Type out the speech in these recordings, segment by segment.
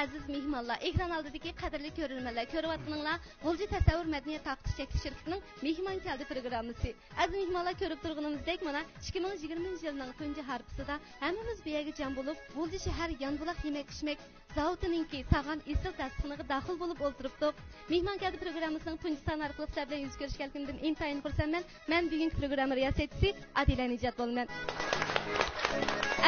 aziz mehmonlar, ekran oldidagi qadrli ko'ruvchilar, ko'ryapsizlar. G'ulji tasavvur madaniyat taqdish shakli shirkatining mehmon keldi programmasi. Aziz mehmonlar, ko'rib turganimizdek, mana 2020-yilning tunji harpisida hammamiz bu yerga jam bo'lib, G'ulji shahar Yanbuloq yemak-ichmak zavodininki sağan isil dasturxoniga daxil bo'lib o'tiribdik. Mehmon keldi programmasining tunji son orqali sizlar bilan yuz ko'rishganligimdan intayin xursandman. Men bugungi programma riyosatchisi Adila Nijat bo'laman.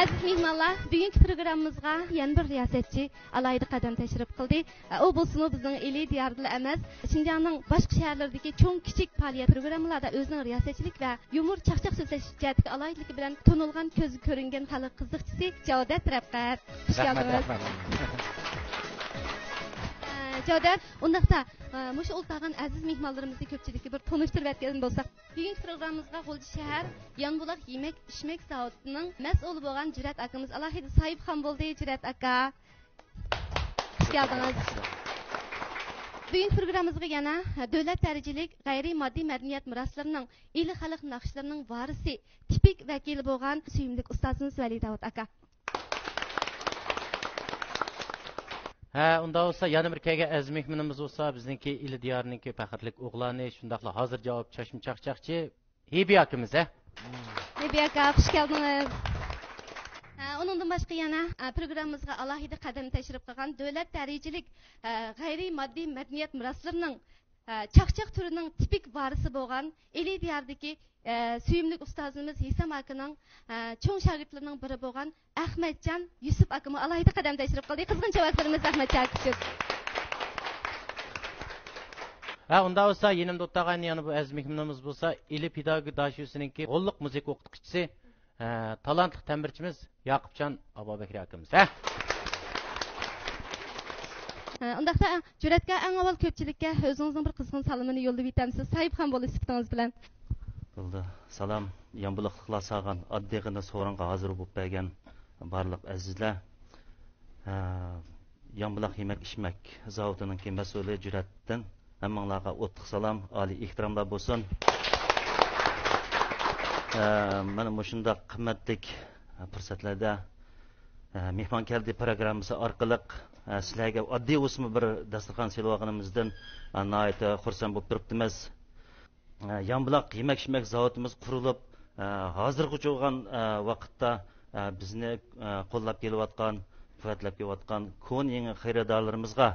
Aziz mehmonlar, bugungi programmamizga yana bir riyosatchi alayda qadam tashrif qildi. U bo'lsa bizning Eli diyorida emas, Xinjiangning boshqa shaharlaridagi cho'ng kichik faoliyat programmalarida o'zining riyosatchilik va yumor chaqchaq so'zlash jihatidagi alaydaligi bilan tanilgan ko'zi ko'ringan xalq qiziqchisi Javdat Rabqat. Xush keldingiz. Javdat, undaqda mushu o'ltagan aziz mehmonlarimizni ko'pchilikka bir tanishtirib o'tgan bo'lsak, bugungi programmamizga G'ulji shahar Yanbuloq yemak-ichmak zavodining mas'uli bo'lgan Jurat akamiz alohida sohibxon bo'ldi. Jurat aka, xush keldingiz. Bugungi programmamizga yana davlat darajalik g'ayriy moddiy madaniyat meroslarining ili xalq naqshlarining varisi, tipik vakili bo'lgan suyimli ustozimiz Vali Davud aka. Unda olsa yana bir kega aziz mehmonimiz olsa bizningki ili diyorininki faxrlik o'g'lani shundaqla hozir javob chashim chaqchaqchi Hebi akamiz. Hebi aka, xush keldingiz. Onundan başqa yana programmamizga alohida qadam tashrif qilgan davlat darajalik g'ayriy moddiy madaniyat meroslarining chaqchaq turining tipik varisi bo'lgan Eli diyordagi suyimli ustozimiz Hisam akaning cho'ng shogirdlarining biri bo'lgan Ahmadjon Yusuf akami alohida qadam tashrif qildi. Qizg'in javoblarimiz Ahmadjon uchun. Unda olsa yenimda o'tgan yana bu aziz mehmonimiz bo'lsa Eli pedagogik dashiyosininki qo'lliq musiqa o'qituvchisi talantli tambirchimiz Yaqubjon Abubakir akamiz. Undaqda Juratga eng avval ko'pchilikka o'zingizning bir qizg'in salomini yo'llab o'tamiz. Sohibxon bo'lish sifatingiz bilan. Bo'ldi. Salom, Yanbuloqliklar sağan oddiygina so'ringa hozir bo'lib bergan barliq azizlar. Yanbuloq yemak-ichmak zavodining mas'uli Juratdan hammanglarga o'tliq salom, oliy ehtiromlar bo'lsin. Mana shunday qimmatlik fursatlarda mehmon keldi programmasi orqali sizlarga oddiy o'smi bir dasturxon silvaganimizdan nihoyat xursand bo'lib turibmiz. Yanbuloq yemak-ichmak zavodimiz qurilib, hozirgi bo'lgan vaqtda bizni qo'llab kelayotgan, quvvatlab kelayotgan kon yangi xaridorlarimizga,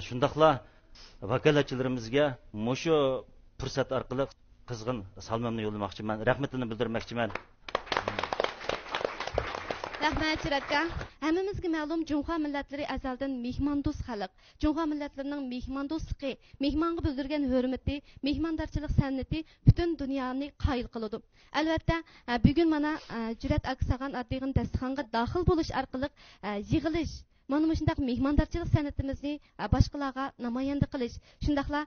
shundaqla vakolatchilarimizga mushu fursat orqali qizg'in salomimni yo'llamoqchiman, rahmatini bildirmoqchiman. Rahmat Juratga. Hammamizga ma'lum Jumhur millatlari azaldan mehmondo'st xalq. Jumhur millatlarining mehmondo'stligi, mehmonga bildirgan hurmati, mehmondorchilik san'ati butun dunyoni qoyil qiladi. Albatta, bugun mana Jurat aksagan oddiygina dasturxonga daxil bo'lish orqali yig'ilish mana shundaq mehmondorchilik san'atimizni boshqalarga namoyanda qilish, shundaqla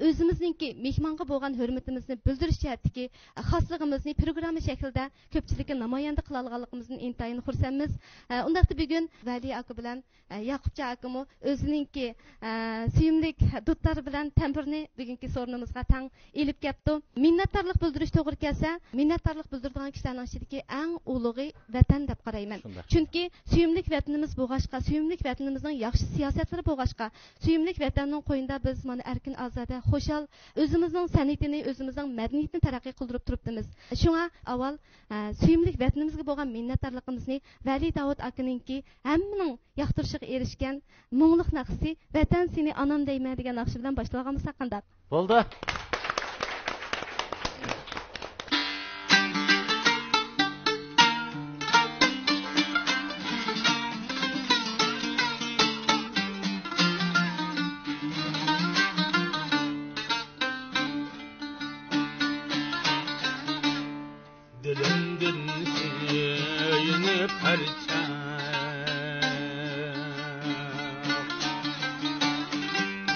o'zimizningki mehmonga bo'lgan hurmatimizni bildirish jihatdagi xosligimizni programma shaklida ko'pchilikka namoyanda qila olganligimizdan intayin xursandmiz. Undaqda bugun Vali aka bilan Yaqubjon akami o'ziningki suyimlik dudlar bilan tambirni bugungi so'rinimizga tang elib kelibdi. Minnatdorlik bildirish to'g'ri kelsa, minnatdorlik bildiradigan kishilarning ichidagi eng ulug'i vatan deb qarayman. Chunki suyimlik vatanimiz bo'lg'achqa, suyimlik vatanimizning yaxshi siyosatlari bo'lg'achqa, suyimlik vatanning qo'yinda biz mana erkin ozoda, xo'shal o'zimizning san'atini, o'zimizning madaniyatini taraqqiy qildirib turibmiz. Shunga avval suyimlik vatanimizga bo'lgan minnatdorligimizni Vali Davud akaninki hammaning yoqtirishiga erishgan mungluq naqsi vatan seni onam deyman degan naqshi bilan boshlaganmiz haqida. Bo'ldi.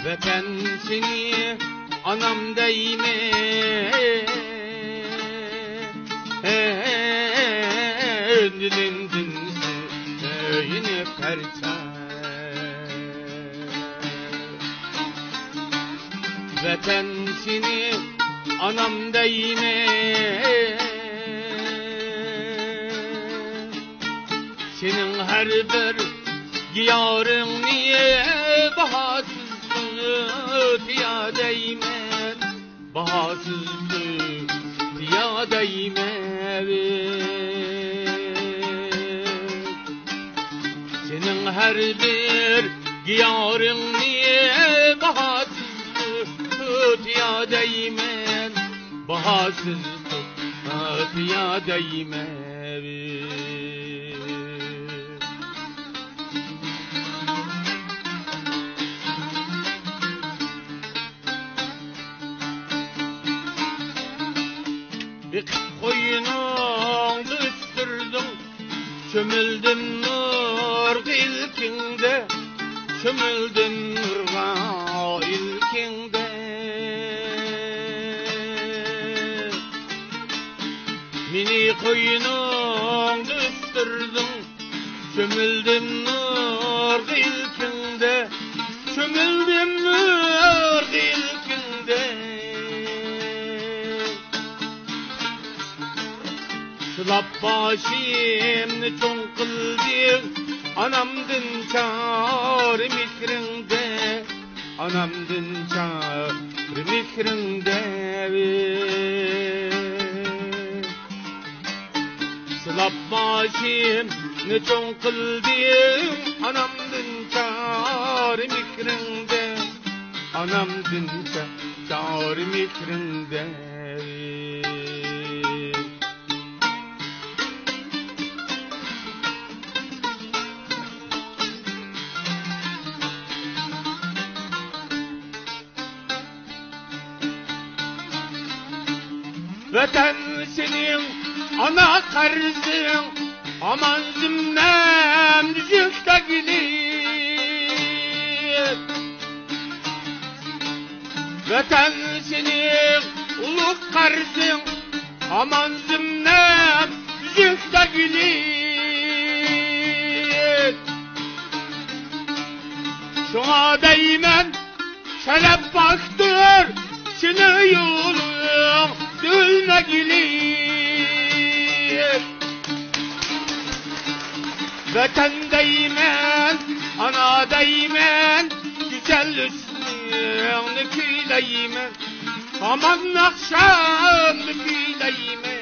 Vatan seni anam deyme dilindin yine perçem Vatan seni anam deyme senin her bir Giyarını bahasız ya değmen, bahasız ya değmen. Senin her bir giyarını bahasız ya değmen, bahasız ya değmen. Koyununu üstürdüm, çömüldüm nur ilkinde, çömüldüm nurga ilkinde. Mini koyununu üstürdüm, çömüldüm nur ilkinde, çömüldüm nur ilkinde. Sılap başımını çoğun kıldım, anamdın çağır mikrinde, anamdın çağır mikrinde. Sılap başımını çoğun kıldım, anamdın çağır mikrinde, anamdın çağır mikrinde. Vatan senin ana karzın, aman zimnem düşükte gilir. Vatan senin uluk karzın, aman zimnem düşükte gilir. Şuna değmen şeref baktır, seni yolun dülme gelir. Vatan değmen, ana değmen, güzel üstünü küyleymen, aman nakşanı küyleymen.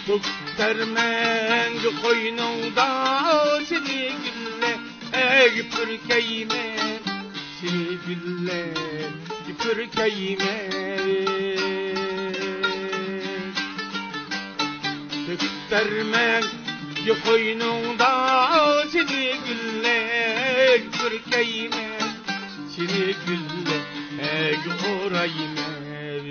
Tuktermen koynunda seni gülle pürkeymen, seni gülle pürkeymen. Tuktermen koynunda seni gülle pürkeymen, seni gülle oraymen.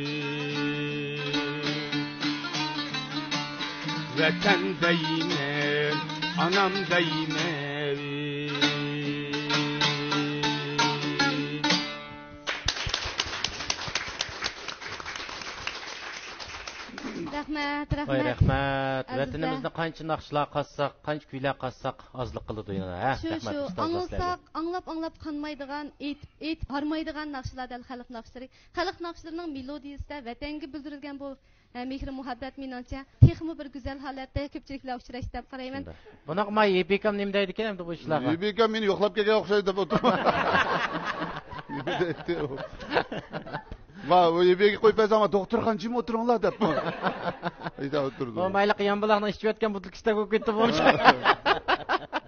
Vatan değmen, anam değmen. Rahmat, Oy rahmat. rahmat. Azizlar. Vatanimizni qancha naqshlar qazsak, qancha kuylar qazsak ozliq qiladi yana, ha? Şu Rahmat ustozlar anlasak, sizlarga. anlap qanmaydigan, aytib harmaydigan naqshlardan xalq naqshlari. Xalq naqshlarining melodiyasida vatanga bildirilgan bu mehr muhabbat menimcha texmi bir go'zal holatda ko'pchiliklar uchrashdi deb qarayman. Bunaqa may yepekam nima deydi ekan endi bu ishlarga? Yebekam meni yo'qlab kelgan o'xshaydi deb o'tirman. Nima deydi u? Va o yebekga qo'ypaysan, ama doktorxon jim o'tiringlar deb. Ayta o'tirdi. Bu mayli qiyon buloqni ichib yotgan butilkishda bo'lib ketdi bu.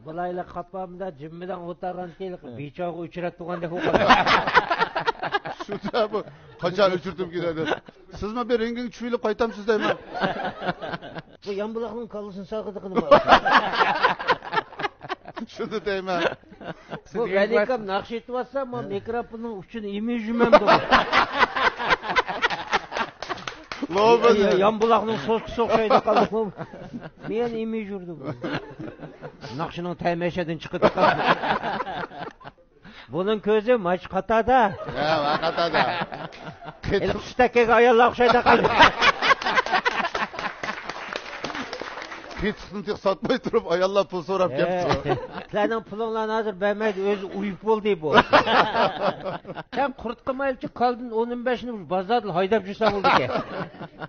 Bulaylar qapamda jim bilan o'tirgan keyin bechoga uchrab turganda o'qadi. Shunda bu qachon uchirdim keladi. Sizmi bir renging tushilib qaytamsiz deyman. Bu yanbuloqning kallasini saqidi qilib. Shunda deyman. Bu radikam naqsh etyapsa, men mikrofonning uchini emib yurmam bu. Lo'bin. Yanbuloqning so'zqisi o'xshaydi qoldi bu. Men emib yurdim. Naqshining taymashadan chiqib qoldi. Bunun ko'zi maç qatada. Ha, qatada. El ustakega ayollar o'xshaydi qoldi. Ketishni satmay turib ayollar pul so'rab kelibdi. Sizlarning pulinglarni hozir bermaydi, o'zi uyib bo'ldi bu. Sen qurt qilmaychi qoldin 15 ni bozorda haydab jursa bo'ldi ekan.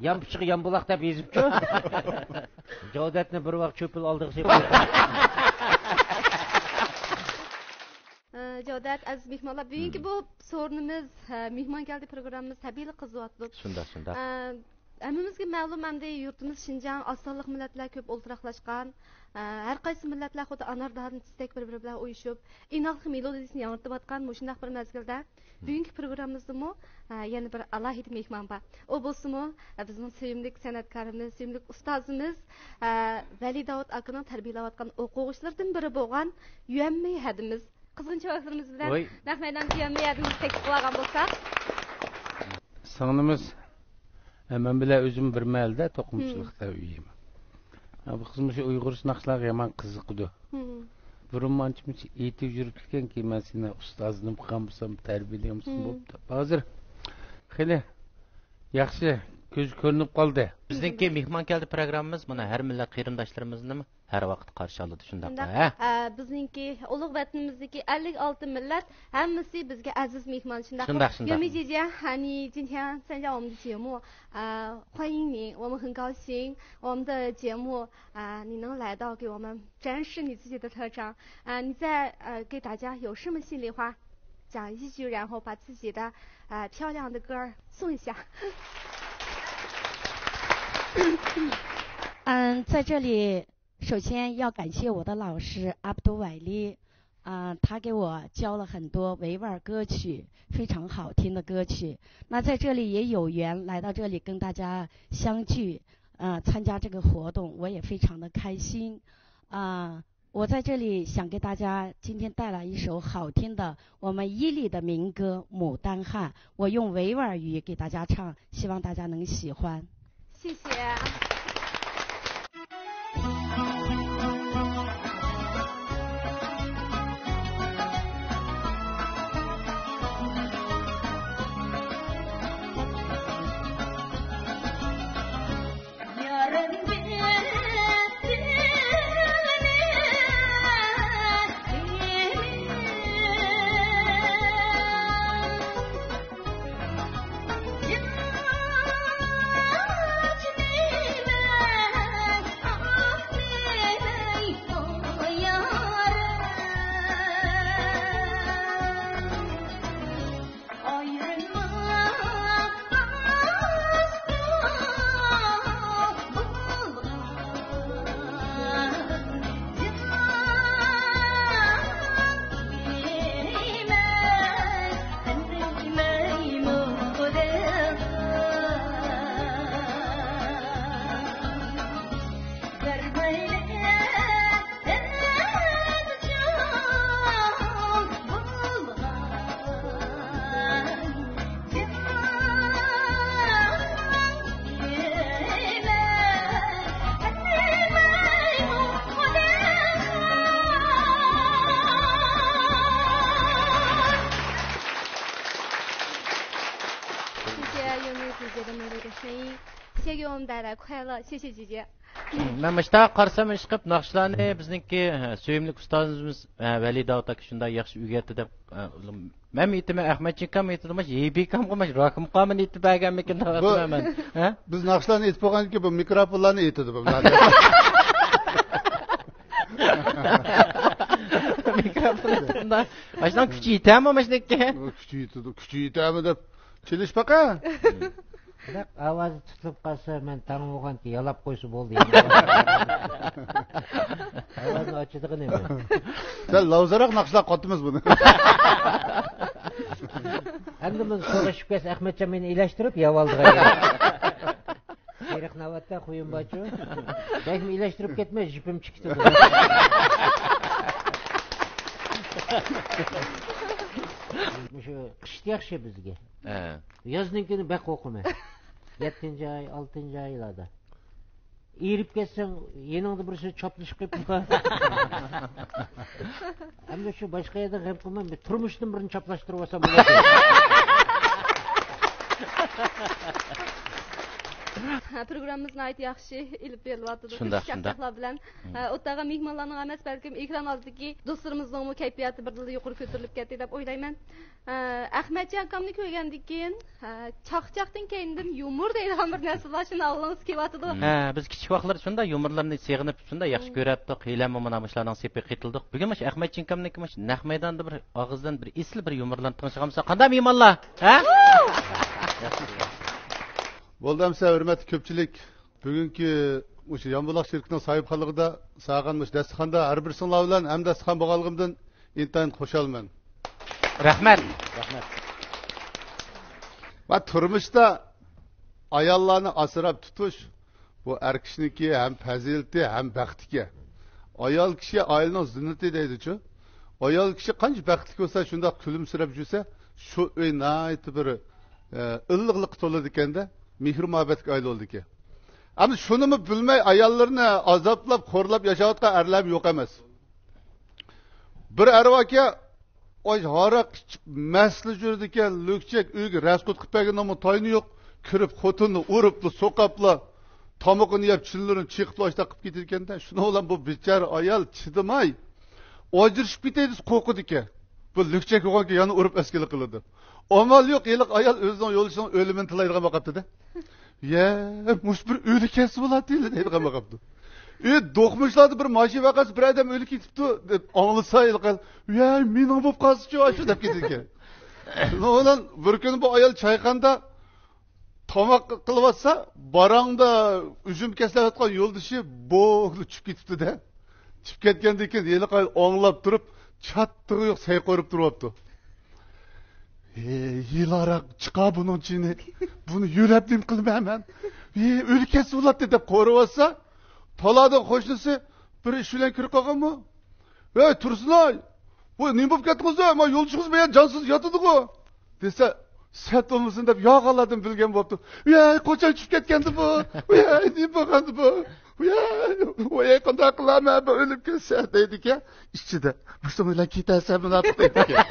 Yampichiq yambuloq deb ezibchi. Jodetni bir vaqt cho'pil oldiq deb. Jawdat aziz mehmonlar, bugungi bu sorunimiz, mehmon keldi programmamiz tabiiylik qizyapti. Shunda. Hammamizga ma'lum, hamda yurtimiz Shinjang osonliq millatlar ko'p o'ltiraqlashgan. Har qaysi millatlar xuddi anardan istak bir-biri bilan uyushib, inoqli melodiyasini yangrayotgan mushundaq bir mezgilda bugungi programmamizda yana bir alohida mehmon bor. U bo'lsa-mu bizning sevimli san'atkorimiz, sevimli ustozimiz Vali Davud akaning tarbiyalayotgan o'quvchilardan biri bo'lgan Yuanmi hadimiz. Qizg'inchiliklarimiz bilan naq maydonga Yuanmi hadimizni taklif qilgan bo'lsak. Sığınımız hemen bile özüm bir melde tokumçulukta üyeyim. Bu kızmış Uygur sınaqçılar yaman kızıqıdı. Burun mançımız eğitim yürütürken ki ben seni ustazını bıqamışsam, terbiyeleymişsin bulup da. Hazır. Hele yaxşı göz görünüp kaldı. Bizdeki mehmon keldi programmamiz mana har millat qarindoshlarimizni har vaqt qarshi oladi shundoq. Bizningki ulug' vatanimizdagi 56 millat hammasi bizga aziz mehmon shundoq. Yuanmi姐姐，你今天参加我们的节目，欢迎你，我们很高兴我们的节目你能来到给我们展示你自己的特长你再给大家有什么心里话讲一句，然后把自己的漂亮的歌送一下。在这里首先要感谢我的老师阿卜杜瓦利，他给我教了很多维吾尔歌曲，非常好听的歌曲。那在这里也有缘来到这里跟大家相聚，参加这个活动，我也非常的开心。我在这里想给大家今天带来一首好听的我们伊犁的民歌《牡丹汉》，我用维吾尔语给大家唱，希望大家能喜欢。谢谢。谢谢姐姐。Men mishta qarsam chiqib naqshlarni bizningki sevimli ustozimiz Vali Davud aka shunday yaxshi o'rgatdi deb men aytaman Ahmadchinkam aytadimash, Yebekam qo'mash, Rokim qomini aytib berganmikin deyapman. Biz naqshlarni aytib qo'yganki bu mikrofonlarni aytadi bular. Mikrofonda ashdan kuchi yetami mashniki? Kuchi yetami deb chelish baqa. Бірақ авазы тұтылып қалса, мен таң оған ке ялап қойсы болды. Авазын açıdығын еме. Сәл лаузарақ нақшылақ қоттымыз бұны. Әнді мұн соға шүкес Ахметжан мені иләштіріп, явалдыға еді. Керек наватта қойын бачу. Бәкім иләштіріп кетме, жіпім чікті. Қышты яқшы бізге. Yazınkini bek okuma. 7. ay, 6. aylarda. İrip geçsen yeninde birisi çaplışıp yapıp. Hem de şu başka yerde hem koymam. Turmuştum birini çaplaştırıp olsam. programmamiz nayt yaxshi ilib berilyapti. Shundoq. Şahsaklar bilan o'taga mehmonlarning emas, balkim ekran oldidagi do'stlarimizning kayfiyati birdan yuqori ko'tarilib ketdi deb o'ylayman. Ahmadjon akamni ko'rgandan keyin chaqchaqdan keyindan yumor deydigan bir narsalar shuni og'lingiz kelyapti. Biz kichik vaqtlar shunda yumorlarni seg'inib, shunda yaxshi ko'rabdik. Qiylanma mana shularning sepi qitildik. Bugun mana Ahmadjon akamniki mana naq maydonda bir og'izdan bir esli bir yumorlarni tingishamiz. Qanday mehmonlar? Ha? Bo'ldamsa hurmatli ko'pchilik, bugungi o'sha Yonbuloq shirkining sohibxonligida sağanmış dasturxonda har bir singlar bilan ham dasturxon bo'lganligimdan intayin xushalman. Rahmat. Va turmushda ayollarni asrab tutish bu er kishiniki ham fazilati ham baxtiki. Ayol kishi oilaning zinnati deydi-ku. Ayol kishi qancha baxtli bo'lsa, shunda kulimsirab yursa, shu uy nihoyat bir illiqlik to'ladi ekanda, mehr muhabbatga aylanadi ekan. Ama şunu mu bilmey ayollarni azablab, xo'rlab yashayotgan erlar yo'q emas. Bir ervaka oy haraq masli yurdi ekan, lukchak uyga rasqut qilib berganmi toyni yo'q, kirib xotinni uribli, so'qapli, tomoqini yeb, chinlarini chiqib toshda qilib ketar ekanda, shuni bilan bu bechara ayol chidamay, ojirishib ketadi qo'rqidi ekan. Bu lukchak o'g'onga yana urib askili qiladi. Amal yo'q, yiliq ayol o'zining yo'lishining o'limini tilaydigan vaqtida. Ya, mush bir o'li kesib bo'ladi deydigan vaqtda. Do'qmishlarda bir mashina vaqasi bir odam o'lib ketibdi deb anglasa ilqal. Ya, mening bo'lib qolsa-chi, shu deb ketgan. Shundan bir kun bu ayol chayqanda tomoq qilyapsa, barangda uzum keslayotgan yo'ldishi bo'g'li tushib ketibdi-da. Tushib ketgandan keyin yiliqay anglab turib, chattig'i yo'q, say qo'rib turibdi. Yılarak çıkar bunun içine. Bunu yürebdim kılma hemen. Ülkesi ulattı dep koruvasa. Taladan hoşnusu bir işülen kırık kalkan mı? Tursunay. Bu ne yapıp gettiniz ya? Ama yol çıkız beyan cansız yatıdık o. Dese set olmasın dep yağaladım bilgen bu yaptı. Koçay çıkıp ketkendi bu. Ne bakandı bu? Kanda kılama bu ölüp kesse dedik ya. İşçide. Müslüm öyle gidersen bunu yaptı dedik ya.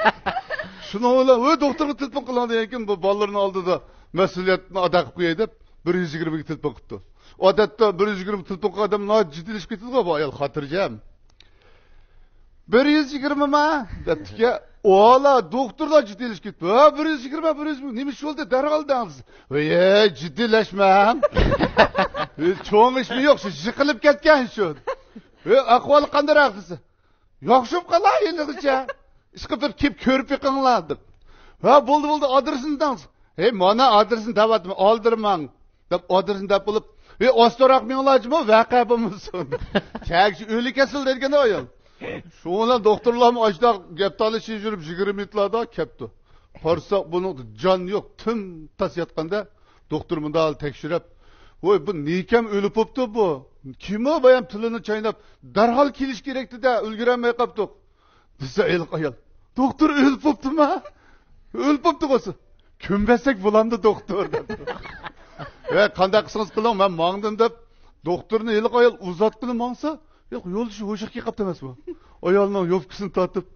Şunu ola, doktorga telefon qiladi ekan, bu bolalarni oldida mas'uliyatni ado qilib qo'yay deb 120 ga telefon qildi. Odatda 120 telefon qilgan odam jiddilashib ketadi bu ayol xotirjam. 120 ma? Debdi-ki, ola doktorlar jiddilashib ketdi. 120, nima ish bo'ldi? Darhol dangsiz. Jiddilashmam. Cho'ng ishmi yo'q, shu yiqilib ketgan shu. Ahvoli qanday siz? Yaxshib qolay endigacha. İşkıptır kip körüp yıkınlardı. Buldu adresini dans. Mana adresini davatım aldırman. Adresini da bulup. Ostorak miyolacı mı? Vakabımızın. Çekşi ölü kesildi derken o yıl. Şu olan doktorlarım açtık. Geptalı şey jürüp 20 minutlarda kepti. Parsak bunun can yok. Tüm tas yatkanda doktorumun da al tekşirip. Bu nikem ölüp optu bu. Kim o bayan tılını çaynap. Derhal kiliş gerekti de ülgürenmeye kaptık. Bize el ayal. Doktor ölüp optu mu? Ölüp optu kosu. Kümbesek bulandı doktor dedi. Kandak kısınız kılan ben mağdım dep. Doktorunu el ayal uzatkını mağsa. Yok yol dışı hoşak ki kaptamaz bu. Ayalının yofkısını tatıp.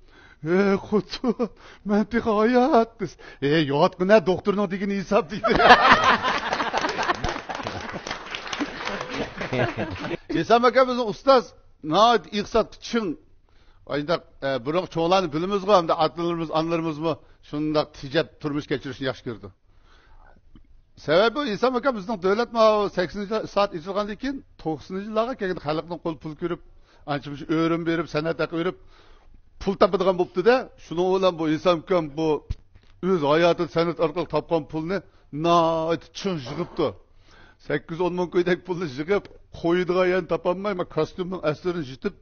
Kutu. Ben pek hayat. Yoğat mı ne doktoruna digini hesap deydi. Hesap makamızın ustaz. Naat iqsat çın. Aydak biroq çoğlarni bilimiz go hamda atlarımız, anlarımız mı şundak tijab turmuş geçirishni yaxshi ko'rdi. Sebebi inson aka bizning davlat 80 saat ichilgandan keyin 90-yillarga kelgan xalqning qo'l pul ko'rib, ancha bir o'rim berib, san'at haqi o'rib pul topadigan bo'libdi-da. Shuning bilan bu inson aka bu o'z hayoti san'at orqali topgan pulni noit chin yig'ibdi. 8-10 ming qo'ydak pulni yig'ib, qo'ydigan yan topolmay, kostyumning asrini yitib,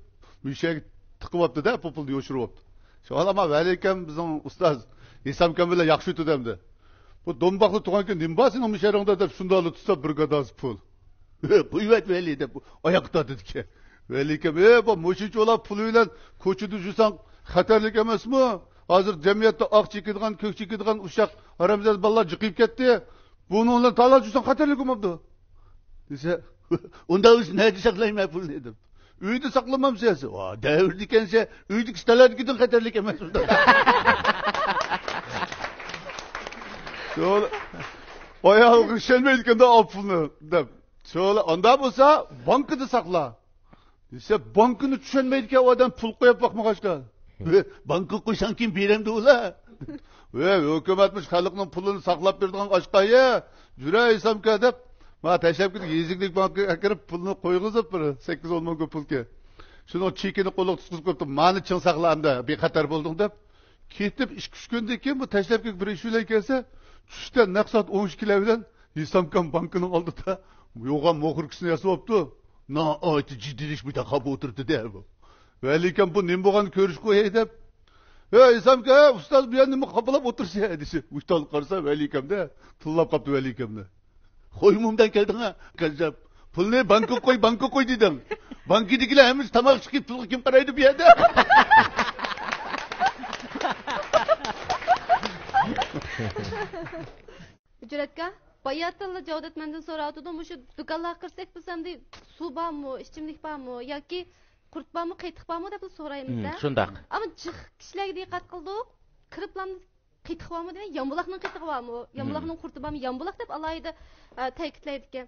mushak tıkıvaptı da populdu yoşuruvaptı. Şu an ama veliyken bizim ustaz İslam Kamil'e yakşı ödemdi. Bu donbaklı tuğanken nimbasin o mişerinde de şundalı tutsa bir kadar pul. Kıymet veli de bu ayakta dedi ki. Veliyken bu muşiç olan puluyla koçu düşürsen xatarlik emas mı? Hazır cemiyette ak çekildiğin, kök çekildiğin uşak aramızda ballar çıkıp gitti. Bununla talal düşürsen xatarlik olmaptı. Dese onda ne saklayayım ya pul dedim. Üydü saklamam siyasi. Devir dikense, üydük isteler gidin xatarlik emas. Ayağı kışelmeydikken de al pulunu. Şöyle onda olsa bankada sakla. İşte bankını düşünmeydi o adam pul koyup bakmakaçka. Banka koysan kim beremdi ola? Hükümetmiş halkının pulunu saklap berdiğin aşkaya. Jüreysem ki dep. Ma teşekkür yeziklik banka kirip pulunu koyguzup bir 8-10 ming pul ki. Şunu çekini koluk tutkup koyup mani çın saklamda bir katar buldun dep. Ketip 2-3 gündeki keyin bu teşekkür bir işle kelse tushdan naqsat 13 kilo bilan Isamkan bankının oldida yo'g'on mo'xirkisini yasabdi. Na aytı ciddilik bir daha oturdu der bu. Velikem bu nim bo'lgan ko'rish qo'yay deb. Isamka ustoz bu yerni qabalab o'tirsa desa, ustoz qarasa velikamda tillab qopti velikamda. Qo'ymumdan kelding ha, kazzab. Pulni banka qo'y dedim. Bankidagilar hamiz tamoq chiqib pulga kim qaraydi bu yerda? Ücretga bayatilla Cavdet menden so'rayotdim, o'sha do'konlarga kirsak biz hamda suv bormi, ichimlik bormi yoki qurt bormi, qiytiq bormi deb so'raymiz-da. Shundaq. Ammo chiq kishilarga diqqat qildik. Kiriblarni qiytiq bormi degan, Yambulaqning qiytig'i bormi, Yambulaqning qurti bormi, Yambulaq deb alayda ta'kidlaydi ekan.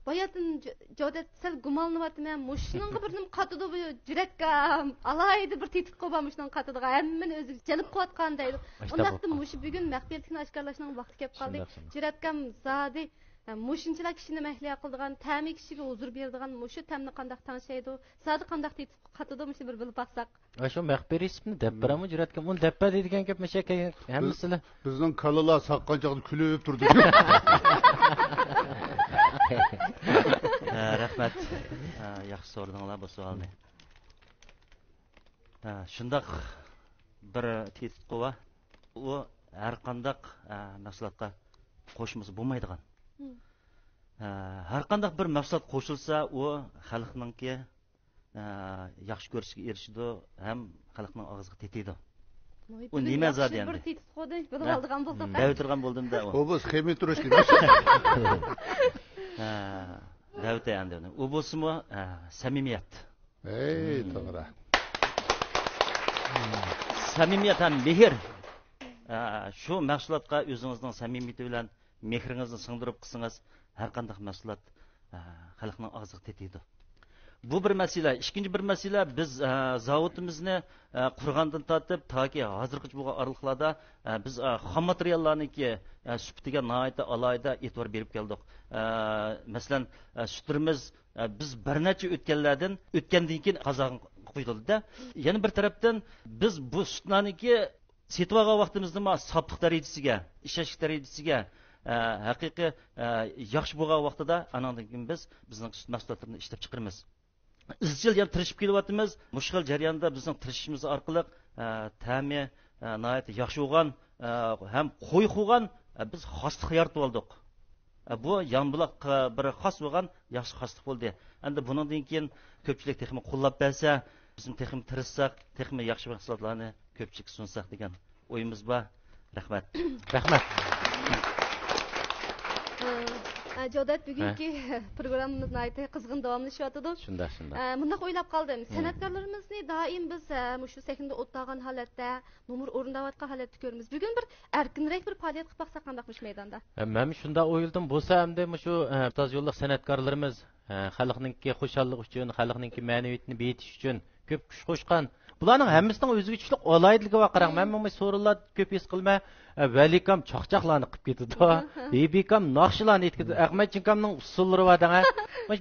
Bayatin Cavdet sel gumalnıvatmen, muşunun birinin katıdı bu Cüretka, alaydı bir tetik koymamışdan katıdı, hemen özü gelip koyatqandaydı. Ondaqda muşu bugün məxfiyyətini aşkarlaşının vaxtı kep qaldı. Cüretkam zadi muşunçilar kişini məhliyə qıldığan, təmi kişiga huzur berdiğan muşu təmni qandaq tanışaydı. Zadi qandaq tetik katıdı muşu bir bilib baxsaq. Şu məxberi ismini depparamı Cüretkam, onu deppa deydigan gap meşaka hemmisini. Bizning kalalar saqqanchaqni kulib turdi. Rahmat. Yaxshi so'radinglar bu savolni. Shundaq bir tetik va u har qandaq mahsulotga qo'shmasi bo'lmaydigan. Har qandaq bir mahsulot qo'shilsa, u xalqningki yaxshi ko'rishga erishadi, ham xalqning og'ziga tetadi. U nima zodi endi? Bir tetik qo'ydi, bilib oldigan bo'lsak. Davturgan bo'ldimda u. O bu xemi turish demak. Davut endi. U bo'lsa-mu samimiyat. Ey, to'g'ri. Samimiyat ham mehr. Shu mahsulotga o'zingizning samimiyati bilan mehringizni singdirib qilsangiz, har qanday mahsulot xalqning og'ziga tetadi. Bu bir masala. İkinci bir masala, biz zavodimizni qurgandan tortib toki hozirgacha bo'lgan oraliqlarda biz xom materiallarniki sufatiga nihoyatda alohida e'tibor berib keldik. Masalan, sutlarimiz biz bir necha o'tgandan keyin qozon qo'yildi-da. Yana bir tarafdan biz bu sutlarniki setib olgan vaqtimizda soflik darajasiga, ishashlik darajasiga haqiqiy yaxshi bo'lgan vaqtida anandan keyin biz bizning sut mahsulotlarini ishlab chiqaramiz. İzchil ham tirishib kelyapmiz. Mushkil jarayonda bizning tirishimiz orqali ta'mi nihoyat yaxshi bo'lgan, ham qo'y qo'ygan biz xoslik yaratib oldik. Bu Yambulaq bir xos bo'lgan yaxshi xoslik bo'ldi. Endi bundan keyin ko'pchilik texmi qo'llab bersa, bizim texmi tirishsak, texmi yaxshi mahsulotlarni ko'pchilik sunsak degan o'yimiz bor. Rahmat. Rahmat. Cavdet bugünkü programımız nayte kızgın devamlaşıyordu. Şunda. Bunda oylab kaldım. Sanatkarlarımızı daim biz şu sekinde otlağan halette, numur orundavatqa haletde görürüz. Bugün bir erkinrek bir faaliyet qilib baksak qandaqmış meydanda. Men shunda o'yildim, bo'lsa hamda shu ustoz yo'lliq san'atkorlarimiz xalqningki xo'shallik uchun, xalqningki ma'naviyatini betish uchun ko'p kuch qo'shgan. Bularning hammasining o'ziga kuchli olaydiligiga qarang. Men so'rovlar ko'p his qilma. Valikam chaqchaqlarni qilib ketdi. Bebikam naqshlarni etkizdi. Ahmadchinkamning usullari va danga.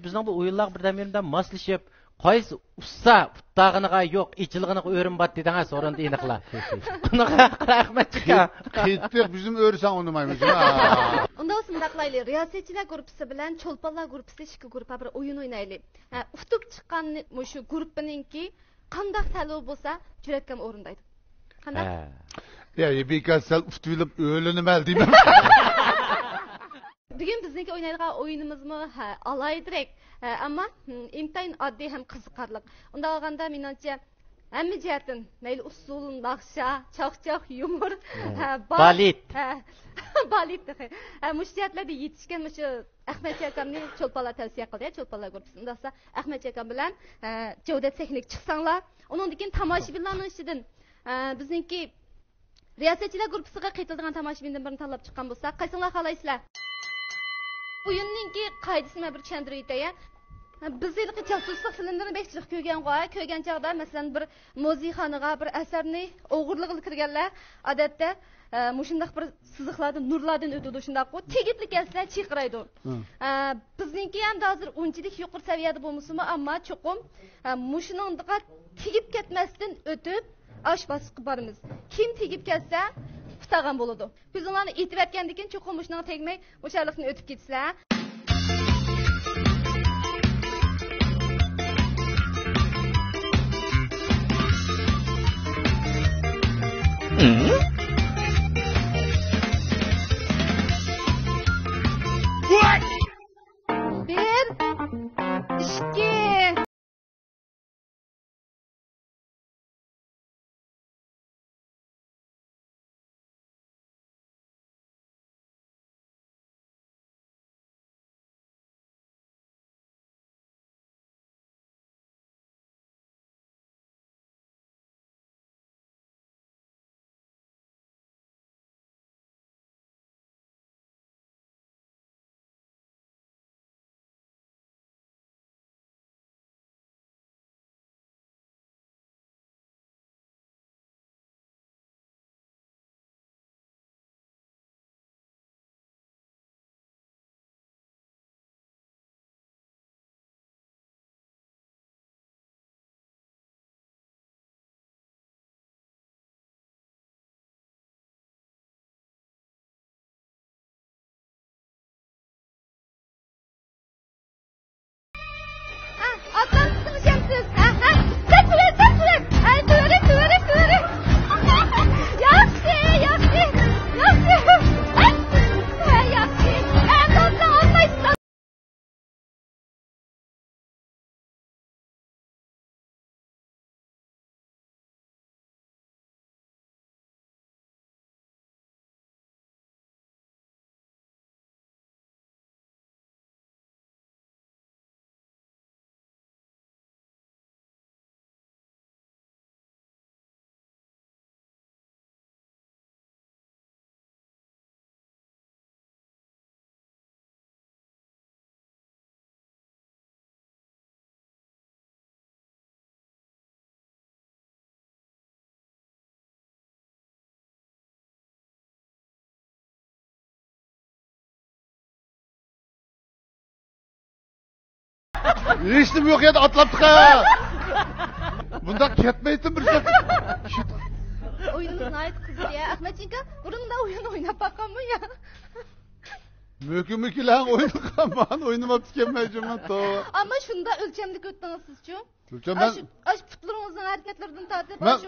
Bizning bu o'yinlar birdan-birdan moslashib, qaysi usta tag'iniga yo'q, ichilg'iniga o'rin bat dedanga so'randi aniqlar. Bunaqa Ahmadchinka. Ketdik bizim o'rsan unmaymiz. Unda shundaqlayli, riyosetchilar guruhi bilan cho'lponlar guruhi ikki guruhga bir o'yin o'ynaylik. Uftuq chiqqan shu guruhninki qandaq talab bo'lsa, Cüretkam o'rindaydi. Qandaq? Ya yebika sal uftilib o'linimel deyman. Bugün bizniki oynaydigan o'yinimizmi alaydirek, ammo intayin oddiy ham qiziqarli. Unda olganda menimcha hamma jihatdan, mayli usul, naqsha, chaqchaq, yumor, balit. Balit. Mush jihatlarda yetishgan shu Ahmed Akamni cho'lponlar tavsiya qildi, cho'lponlar guruhi. Undaqsa Ahmed Akam bilan Cavdet texnik chiqsanglar, undan keyin tomoshabinlarning ichidan bizniki riyosetchilar guruhiga qaytilgan tomoshabindan birini tanlab chiqqan bo'lsa, qaysinglar xolaysizlar? Oyunninki qoidasini bir tushuntirib o'tay. Biz ilqi jasuslik filmlarini bekchilik ko'rgan chog'da, masalan, bir muzeyxonaga bir asarni o'g'irlig'i kirganlar odatda mushundaq bir siziqlardan, nurlardan o'tadi, shundaq tegiblik kelsa chiqiraydi. Bizninki ham hozir unchalik yuqori saviyada bo'lmasimi, ammo cho'qim mushuningga tegib ketmasdan o'tib osh bosib boramiz. Kim tegib kelsa tutagan bo'ladi. Bizlarni aytib aytgandan keyin cho'qim mushunga tegmay o'shalikni o'tib ketsizlar. Bir, iki. Atlansın şemsiz. Sen tüvet. Ay tüvet. Yaxşı. Yaxşı. Tatlı olmayısın. Eshitib yo'q edi, atlabdik ha. Bunda ketmaydi bir so'z. Oyunumuz ait kızı ya. Ahmetçinka burunda oyun oynab bakanmı ya? Mökümükilen oynayan oynamap tükenmeyeceğim to. Ama şunda ölçemlik öttünüz sizce? Ölçem ben... Aş putlarımızdan hareketlerden tartib. Ben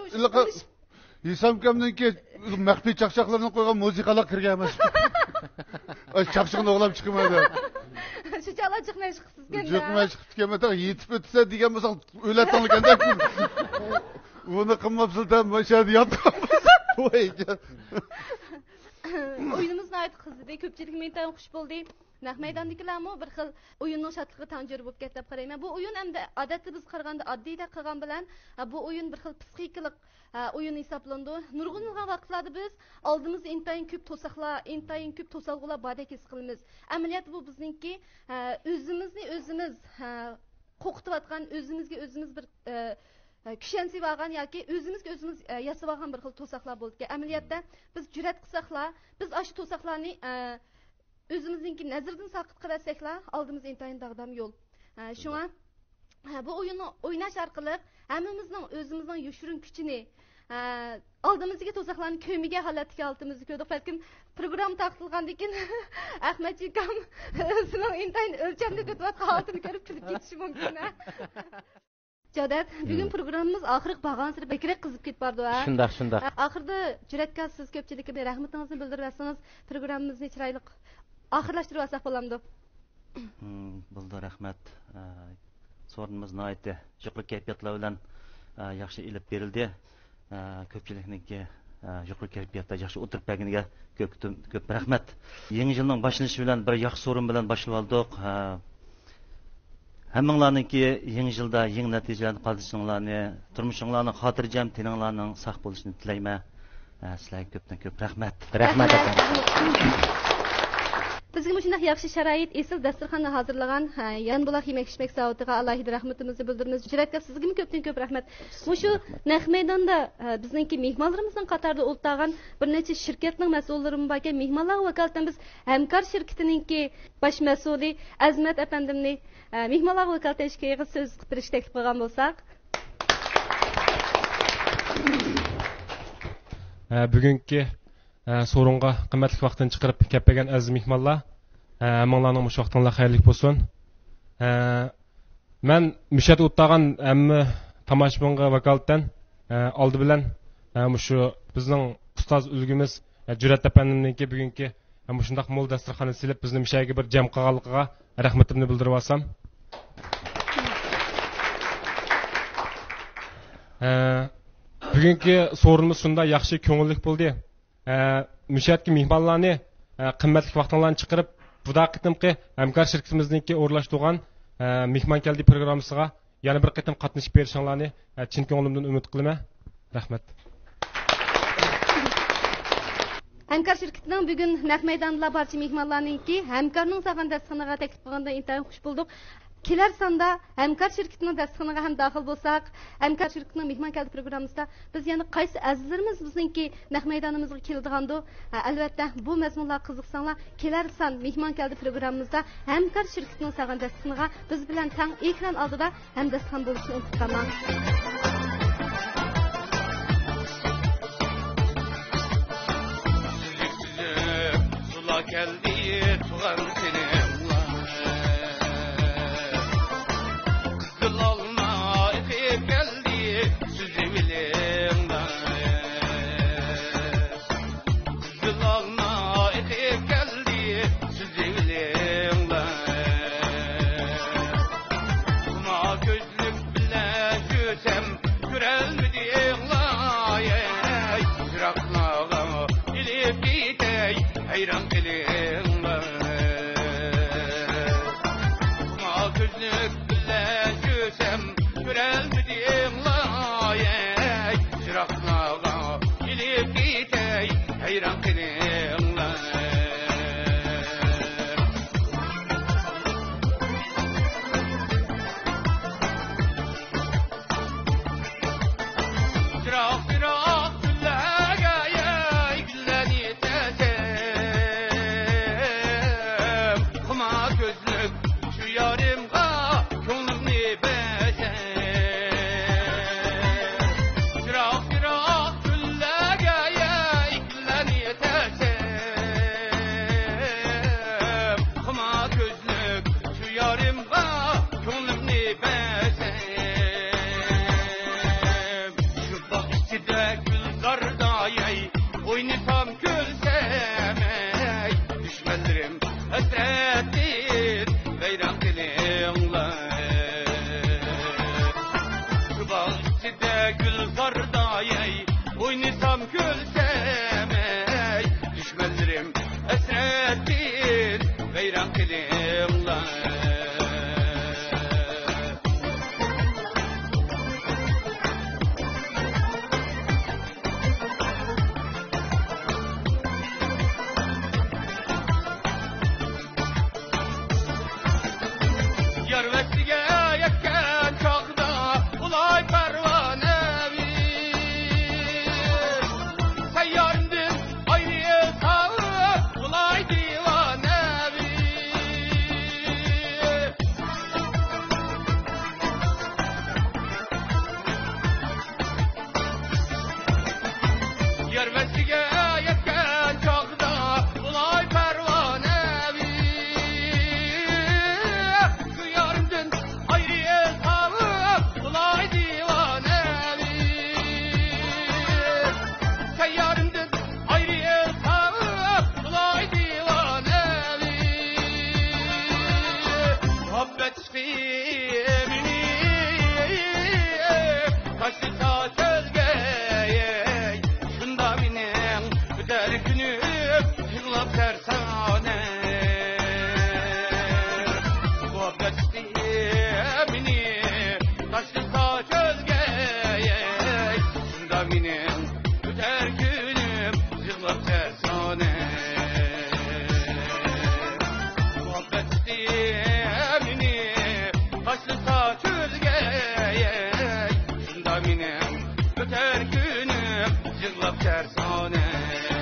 İsam kemdeki mehbi çakçaklarını koygan muzikalar kirgenmez. Çakçakın oğlam çıkmadı. Şu çala çıkmaya çıksız gene. Çıkmaya çıkıp tükemedi. Yetip ötse diyen mesela öyle tanıken bunu kımmapsıldan başarı yaptığımız. Oyunumuz ait kızı de köpçilik mentan hoş buldu. Naq maydandagilarmi bir xil o'yinning shatlig'i tanjir bo'lib ketdi deb qarayman. Bu o'yin hamda odatda biz qaraganda oddiyda qilgan bilan bu o'yin bir xil psixikalik o'yin hisoblandi. Nurg'un vaqtlarda biz oldimizda intayin ko'p to'salg'ular bordek his qilamiz. Amaliyot bu bizningki o'zimiz qo'rqitayotgan, o'zimizga o'zimiz bir kuchlanib olgan yoki o'zimizga o'zimiz yasab olgan bir xil to'saqlar bo'ldi. Amaliyotda biz jur'at qilsaqlar, biz ash to'saqlarni özümüzünki nazardan sakıt qilsaklar oldimizda intayin dağdam yo'l. Shunga bu o'yinni o'ynash orqali hammamizning o'zimizning yoshirin kuchini oldimizga to'saqlarni ko'miga holatga oltimizni ko'rdik. Balkim program taqtilgandan keyin Ahmadjikam o'zining intayin o'lchamda o'tayotgan holatini ko'rib kulib ketishi mumkin. Jodat, bugun programmamiz oxirgi bag'on sir bekrak qizib ketib bordi. Shundoq. Oxirda juratga siz ko'pchilikka rahmatingizni bildirib bersangiz, programmamizni chiroyli oxirlashtirib olsak bo'lamdi. Bo'ldi, rahmat. Sorunimiz nihoyatda yuqori kayfiyatlar bilan yaxshi ilib berildi. Ko'pchilikniki yuqori kayfiyatda yaxshi o'tirib berganiga ko'p rahmat. Yangi yilning boshlanishi bilan bir yaxshi so'rin bilan boshlab oldik. Hammanglarningki yangi yilda yangi natijalarni qozonishinglarni, turmushinglarni xotirjam, teninglarning sog' bo'lishini tilayman. Sizlarga ko'pdan ko'p rahmat. Rahmat aka. Bizga shunday yaxshi sharoit, esil dasturxonni hozirlagan Yanbuloq yemak-ichmak zavodiga alohida rahmatimizni bildiramiz. Jur'atkor, sizga ko'pdan ko'p rahmat. Shu naq maydonda bizningki mehmonlarimizning qatorida o'ltirgan bir necha shirkatning mas'ullarimiz bor ekan. Mehmonlar vakolatan biz hamkor shirkatiningki bosh mas'uli Azmat afandimni mehmonlar vakolatan ishga so'z qilib taklif qilgan bo'lsak. Bugungi sorunga qimmatli vaqtdan chiqarib kelgan aziz mehmonlar, hammanglarning mush vaqtinglar xayrli bo'lsin. Men mushat o'tgan hamma tomoshabinga vakolatdan oldi bilan shu bizning ustoz ulgimiz Jur'at apandimniki bugungi shundaq mo'l dasturxonni silib bizni mishaga bir jam qilganligiga rahmatimni bildirib olsam. Bugungi sorunimiz shunday yaxshi ko'ngillik bo'ldi. Mushatki mehmonlarni qimmatli vaqtinglarni chiqarib bu daqiqimki hamkor shirkatimizningki o'rlashtirgan mehmon keldi programmasiga yana bir qitim qatnashib berishinglarni chin ko'nglimdan umid qilaman. Rahmat. Hamkor shirkatining bugun naq maydonda barcha mehmonlarningki hamkorning saqan dasturxoniga taklif qilganda intayin xush bo'ldik. Kelar sonda hamkor shirkatining dasturxoniga ham daxil bo'lsak, hamkor shirkatining mehmon keldi programmasida biz yana qaysi azizlarimiz bizningki naq maydonimizga keldigando, albatta bu mazmunlar qiziqsanglar, kelar son mehmon keldi programmamizda hamkor shirkatining saqan dasturxoniga biz bilan tang ekran oldida ham dasturxon bo'lishni unutmayman. Geldi tuğan seni kızıl alma ekip geldi sizi bilin kızıl alma ekip geldi sizi bilin kuma gözlük bile görsem görelmedin Çıraklağa gelip gitey hayran tersane